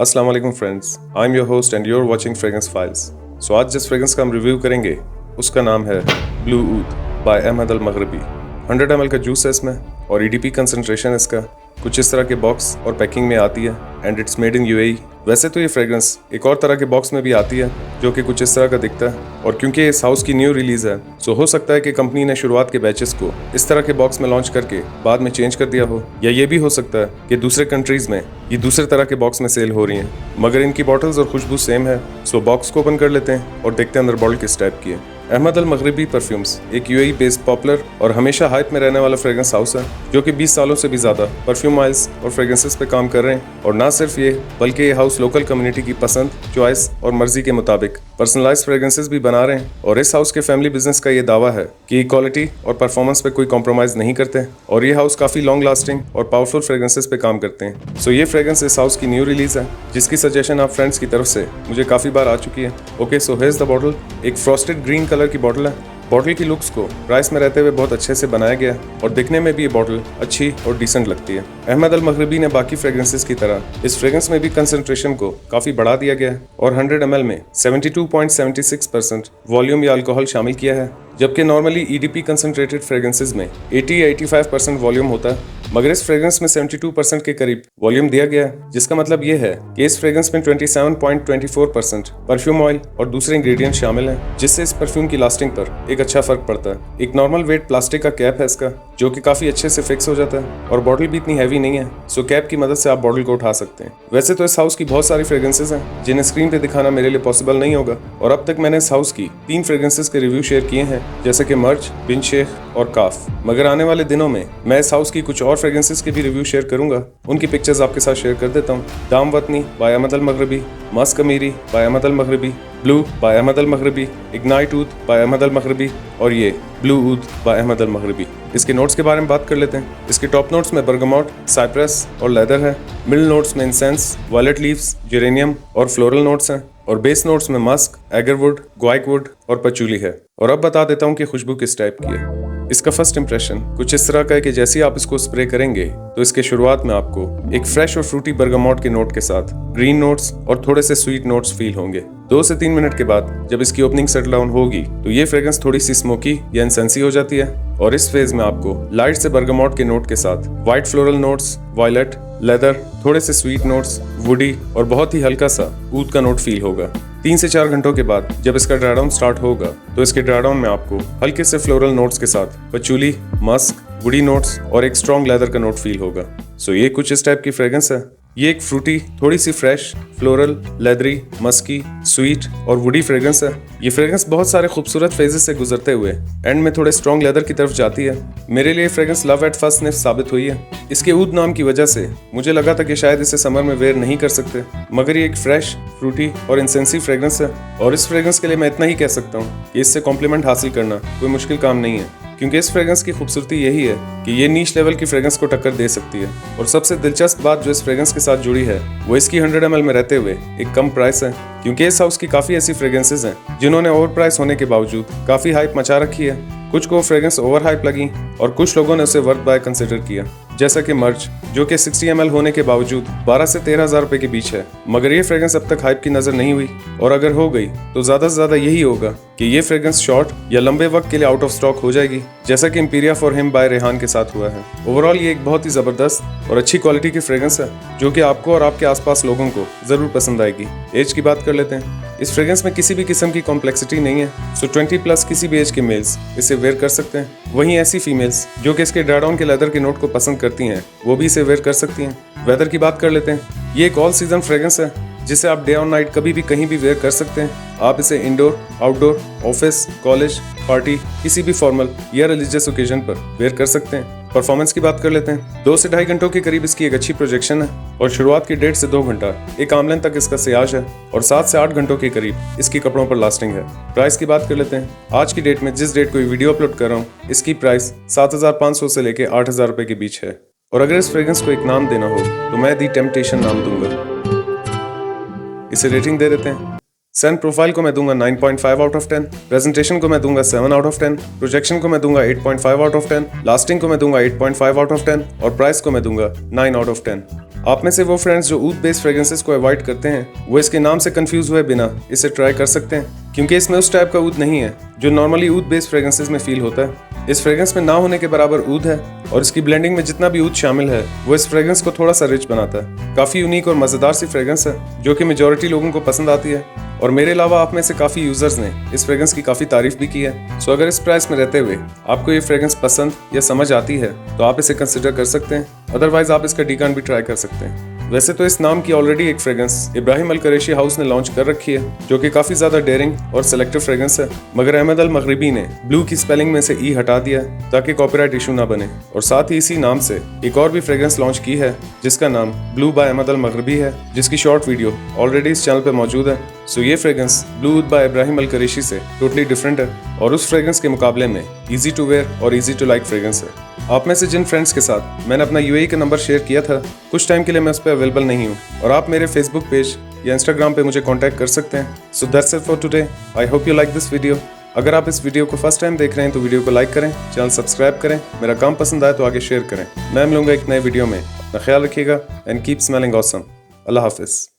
अस्सलाम वालेकुम friends, I am your host and you're watching Fragrance Files. So आज जिस फ्रेग्रेंस का हम रिव्यू करेंगे उसका नाम है ब्लू ऊद बाय अहमद अल मगरबी। 100 ml का जूस है इसमें और EDP कंसंट्रेशन इसका कुछ इस तरह के बॉक्स और पैकिंग में आती है and it's made in UAE। वैसे तो ये फ्रेग्रेंस एक और तरह के बॉक्स में भी आती है जो कि कुछ इस तरह का दिखता है, और क्योंकि इस हाउस की न्यू रिलीज है सो हो सकता है कि कंपनी ने शुरुआत के बैचेस को इस तरह के बॉक्स में लॉन्च करके बाद में चेंज कर दिया हो, या ये भी हो सकता है कि दूसरे कंट्रीज में ये दूसरे तरह के बॉक्स में सेल हो रही हैं, मगर इनकी बॉटल्स और खुशबू सेम है। सो बॉक्स को ओपन कर लेते हैं और देखते हैं अंदर बॉटल किस टाइप की है। अहमद अल मगरबी परफ्यूम्स एक UAE बेस्ड पॉपुलर और हमेशा हाइप में रहने वाला फ्रेग्रेंस हाउस है जो कि 20 सालों से भी ज़्यादा परफ्यूम ऑयल्स और फ्रेग्रेंसेस पे काम कर रहे हैं। और ना सिर्फ ये बल्कि ये हाउस लोकल कम्युनिटी की पसंद, चॉइस और मर्जी के मुताबिक पर्सनलाइज्ड फ्रेग्रेंसेस भी बना रहे हैं। और इस हाउस के फैमिली बिजनेस का ये दावा है कि क्वालिटी और परफॉर्मेंस पे कोई कॉम्प्रोमाइज़ नहीं करते और ये हाउस काफ़ी लॉन्ग लास्टिंग और पावरफुल फ्रेग्रेंसेस पे काम करते हैं। सो ये फ्रेग्रेंस इस हाउस की न्यू रिलीज है जिसकी सजेशन आप फ्रेंड्स की तरफ से मुझे काफ़ी बार आ चुकी है। Okay, so here is the bottle. एक फ्रॉस्टेड ग्रीन कलर की बॉटल है। बॉटल की लुक्स को प्राइस में रहते हुए बहुत अच्छे से बनाया गया और दिखने में भी ये बॉटल अच्छी और डिसेंट लगती है। अहमद अल मगरबी ने बाकी फ्रेग्रेंसेस की तरह इस फ्रेग्रेंस में भी कंसंट्रेशन को काफी बढ़ा दिया गया है और 100 ml में 72.76% वॉल्यूम या अल्कोहल शामिल किया है, जबकि नॉर्मली EDP कंसंट्रेटेड फ्रेग्रेंसेस में 80 या 85% वॉल्यूम होता है, मगर इस फ्रेग्रेंस में 72% के करीब वॉल्यूम दिया गया है, जिसका मतलब ये है कि इस फ्रेग्रेंस में 27.24% परफ्यूम ऑयल और दूसरे इंग्रेडिएंट शामिल हैं, जिससे इस परफ्यूम की लास्टिंग पर एक अच्छा फर्क पड़ता है। एक नॉर्मल वेट प्लास्टिक का कैप है इसका जो कि काफी अच्छे से फिक्स हो जाता है और बॉटल भी इतनी हैवी नहीं है, सो कैप की मदद से आप बॉटल को उठा सकते हैं। वैसे तो इस हाउस की बहुत सारी फ्रेग्रेंसेस हैं जिन्हें स्क्रीन पे दिखाना मेरे लिए पॉसिबल नहीं होगा, और अब तक मैंने इस हाउस की 3 फ्रेग्रेंसेस के रिव्यू शेयर किए हैं जैसे कि मर्ज, बिन शेख और काफ, मगर आने वाले दिनों में मैं इस हाउस की कुछ और फ्रेग्रेंसेस के भी रिव्यू शेयर करूंगा। उनकी पिक्चर्स आपके साथ शेयर कर देता हूँ। दाम वतनी बाय अहमद अल मगरबी, मस्क अमीरी बाय अहमद अल मगरबी, ब्लू बाय अहमद अल मगरबी, इग्नाइट ऊद बाय अहमद अल मगरबी और ये ब्लू ऊद बाय अहमद अल मगरबी। इसके नोट्स के बारे में बात कर लेते हैं। इसके टॉप नोट्स में बर्गमॉट, साइप्रस और लेदर है। मिडिल नोट्स में इंसेंस, वायलेट लीव्स, जेरेनियम और फ्लोरल नोट्स हैं, और बेस नोट्स में मस्क, एगरवुड, ग्वाइकवुड और पचूली है। और अब बता देता हूँ कि खुशबू किस टाइप की है। इसका फर्स्ट इंप्रेशन कुछ इस तरह का है कि जैसे ही आप इसको स्प्रे करेंगे तो इसके शुरुआत में आपको एक फ्रेश और फ्रूटी बर्गमॉट के नोट के साथ ग्रीन नोट्स और थोड़े से स्वीट नोट्स फील होंगे। 2 से 3 मिनट के बाद जब इसकी ओपनिंग सेटल डाउन होगी तो ये फ्रेग्रेंस थोड़ी सी स्मोकी या इंसेंसी हो जाती है, और इस फेज में आपको लाइट से बर्गमॉट के नोट के साथ white floral notes, violet, leather, थोड़े से स्वीट नोट्स, वुडी और बहुत ही हल्का सा ऊद का नोट फील होगा। 3 से 4 घंटों के बाद जब इसका ड्राई डाउन स्टार्ट होगा तो इसके ड्राई डाउन में आपको हल्के से फ्लोरल नोट्स के साथ पचूली, मस्क, वुडी नोट्स और एक स्ट्रॉन्ग लेदर का नोट फील होगा। सो ये कुछ इस टाइप की फ्रेग्रेंस है। ये एक फ्रूटी, थोड़ी सी fresh, floral, leathery, musky, sweet और वुडी फ्रेग्रेंस है। ये फ्रेग्रेंस बहुत सारे खूबसूरत फेजेस से गुजरते हुए एंड में थोड़े स्ट्रॉन्ग लेदर की तरफ जाती है। मेरे लिए fragrance love at first sniff साबित हुई है। इसके ऊद नाम की वजह से मुझे लगा था कि शायद इसे समर में वेयर नहीं कर सकते, मगर ये एक फ्रेश, फ्रूटी और इंसेंसिव फ्रेग्रेंस है, और इस फ्रेग्रेंस के लिए मैं इतना ही कह सकता हूँ कि इससे कॉम्प्लीमेंट हासिल करना कोई मुश्किल काम नहीं है, क्योंकि इस फ्रेग्रेंस की खूबसूरती यही है कि ये नीच लेवल की फ्रेग्रेंस को टक्कर दे सकती है। और सबसे दिलचस्प बात जो इस फ्रेग्रेंस के साथ जुड़ी है वो इसकी 100 ml में रहते हुए एक कम प्राइस है, क्योंकि इस हाउस की काफी ऐसी फ्रेग्रेंसेस हैं जिन्होंने ओवर प्राइस होने के बावजूद काफी हाइप मचा रखी है। कुछ को फ्रेग्रेंस ओवर हाइप लगी और कुछ लोगों ने उसे वर्थ बाय कंसिडर किया, जैसा कि मर्ज जो कि 60 ml होने के बावजूद 12 से 13,000 रुपए के बीच है, मगर ये फ्रेग्रेंस अब तक हाइप की नजर नहीं हुई, और अगर हो गई तो ज्यादा से ज्यादा यही होगा कि ये फ्रेग्रेंस शॉर्ट या लंबे वक्त के लिए आउट ऑफ स्टॉक हो जाएगी, जैसा कि Imperia for him by Rehan के साथ हुआ है। ओवरऑल ये एक बहुत ही जबरदस्त और अच्छी क्वालिटी की फ्रेग्रेंस है जो कि आपको और आपके आसपास लोगों को जरूर पसंद आएगी। एज की बात कर लेते हैं। इस फ्रेग्रेंस में किसी भी किस्म की कॉम्प्लेक्सिटी नहीं है, सो 20+ किसी भी एज के मेल्स इसे वेयर कर सकते हैं। वहीं ऐसी फीमेल्स जो कि इसके ड्राई डाउन के लेदर के नोट को पसंद करती हैं वो भी इसे वेयर कर सकती हैं। वेदर की बात कर लेते हैं। ये एक ऑल सीजन फ्रेग्रेंस है जिसे आप डे और नाइट कभी भी कहीं भी वेयर कर सकते हैं। आप इसे indoor, outdoor, office, college, party, किसी भी फॉर्मल या रिलीजियस ओकेजन पर वेयर कर सकते हैं। परफॉर्मेंस की बात कर लेते हैं। 2 से ढाई घंटों के करीब इसकी एक अच्छी प्रोजेक्शन है, और शुरुआत की 1.5 से 2 घंटा एक आम लेंथ तक इसका सियाज है, और 7 से 8 घंटों के करीब इसकी कपड़ों पर लास्टिंग है। प्राइस की बात कर लेते हैं। आज की डेट में जिस डेट को वीडियो अपलोड कर रहा हूँ इसकी प्राइस 7,500 से लेके 8,000 रुपए के बीच है, और अगर इस फ्रेग्रेंस को एक नाम देना हो तो मैं दी टेम्पटेशन नाम दूंगा। इसे रेटिंग दे देते हैं। सेंट प्रोफाइल को मैं दूंगा 9.5 आउट ऑफ 10, प्रेजेंटेशन को मैं दूंगा 7 आउट ऑफ 10, प्रोजेक्शन को मैं दूंगा 8.5 आउट ऑफ 10, लास्टिंग को मैं दूंगा 8.5 आउट ऑफ 10 और प्राइस को मैं दूंगा 9 आउट ऑफ 10। आप में से वो फ्रेंड्स जो ऊद बेस्ड फ्रेग्रेंसेस को अवॉइड करते हैं वो इसके नाम से कंफ्यूज हुए बिना इसे ट्राई कर सकते हैं, क्योंकि इसमें उस टाइप का ऊद नहीं है जो नॉर्मली ऊद बेस्ड फ्रेग्रेंसेस में फील होता है। इस फ्रेग्रेंस में ना होने के बराबर ऊद है और इसकी ब्लेंडिंग में जितना भी ऊद शामिल है वो इस फ्रेग्रेंस को थोड़ा सा रिच बनाता है। काफी यूनिक और मजेदार सी फ्रेग्रेंस है जो कि मेजॉरिटी लोगों को पसंद आती है और मेरे अलावा आप में से काफी यूजर्स ने इस फ्रेग्रेंस की काफी तारीफ भी की है। सो अगर इस प्राइस में रहते हुए आपको ये फ्रेग्रेंस पसंद या समझ आती है तो आप इसे कंसिडर कर सकते हैं, अदरवाइज आप इसका डीकान भी ट्राई कर सकते हैं। वैसे तो इस नाम की ऑलरेडी एक फ्रेग्रेंस इब्राहिम अल कुरैशी हाउस ने लॉन्च कर रखी है जो कि काफी ज्यादा डेयरिंग और सिलेक्टिव फ्रेग्रेंस है, मगर अहमद अल मगरिबी ने ब्लू की स्पेलिंग में से ई हटा दिया ताकि कॉपीराइट इशू ना बने। और साथ ही इसी नाम से एक और भी फ्रेग्रेंस लॉन्च की है जिसका नाम ब्लू बाय अहमद अल मगरिबी है, जिसकी शॉर्ट वीडियो ऑलरेडी इस चैनल पे मौजूद है। सो ये फ्रेग्रेंस ब्लू ऊद बाय इब्राहिम अल कुरैशी से टोटली डिफरेंट है और उस फ्रेग्रेंस के मुकाबले में इजी टू वेयर और इजी टू लाइक फ्रेग्रेंस है। आप में से जिन फ्रेंड्स के साथ मैंने अपना यूएई का नंबर शेयर किया था, कुछ टाइम के लिए मैं उस पर अवेलेबल नहीं हूँ और आप मेरे फेसबुक पेज या इंस्टाग्राम पे मुझे कांटेक्ट कर सकते हैं। So that's it for today. I hope you like this video. अगर आप इस वीडियो को फर्स्ट टाइम देख रहे हैं तो वीडियो को लाइक करें, चैनल सब्सक्राइब करें, मेरा काम पसंद आए तो आगे शेयर करें। मैं मिलूंगा एक नए वीडियो में। अपना ख्याल रखिएगा एंड कीप स्मेलिंग ऑसम। अल्लाह हाफिज़।